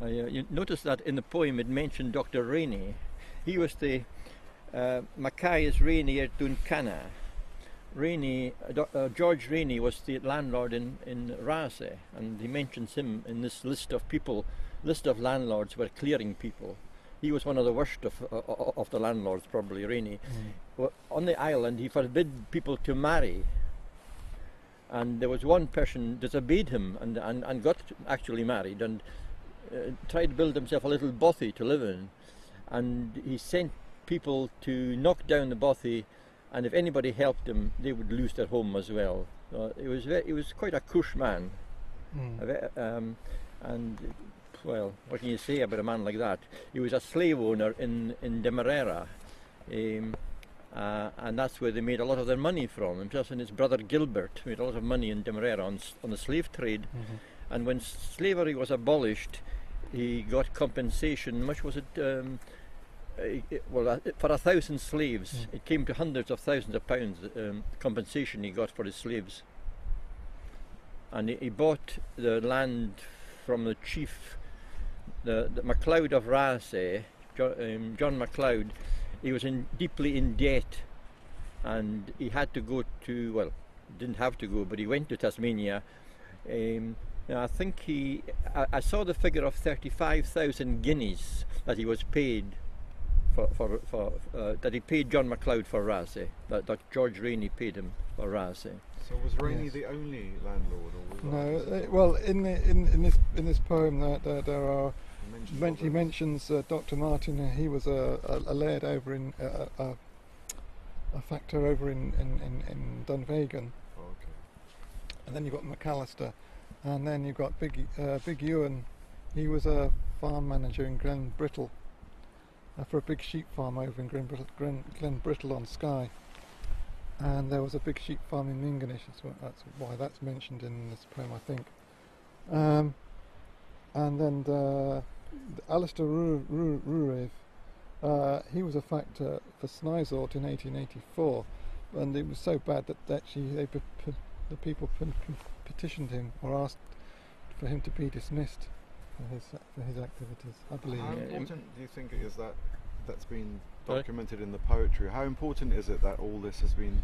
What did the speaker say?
You notice that in the poem it mentioned Dr. Rainey. He was the Mackay's Rainey Dún Canna. Rainey, George Rainey was the landlord in Rase, and he mentions him in this list of landlords were clearing people. He was one of the worst of the landlords, probably, Rainey. Well, on the island, he forbid people to marry. And there was one person disobeyed him and got actually married and tried to build himself a little bothy to live in. And he sent people to knock down the bothy, and if anybody helped him, they would lose their home as well. So he was quite a cush man. And well, what can you say about a man like that? He was a slave owner in Demerara, and that's where they made a lot of their money from. Himself and his brother Gilbert made a lot of money in Demerara on the slave trade. And when slavery was abolished, he got compensation. Much was it? For 1,000 slaves, it came to hundreds of thousands of pounds compensation he got for his slaves. And he bought the land from the chief, the MacLeod of Rase, John MacLeod. He was deeply in debt, and he had to go to, well, didn't have to go, but he went to Tasmania. I think I saw the figure of 35,000 guineas that he was paid that he paid John MacLeod for Rase, that George Rainey paid him for Rase. So was Rainey the only landlord, or was no? Well, in this poem, there are he mentions Dr. Martin. He was a laird over in a factor over in Dunvegan. Oh, okay. And then you've got McAllister, and then you've got Big Ewan. He was a farm manager in Glen Brittle. For a big sheep farm over in Glen Brittle on Skye, and there was a big sheep farm in Mingonish. That's why that's mentioned in this poem, I think. And then Alistair Rurev, he was a factor for Snizort in 1884, and it was so bad that actually the people petitioned him or asked for him to be dismissed for his activities, I believe. How important do you think it is that's been documented in the poetry? How important is it that all this has been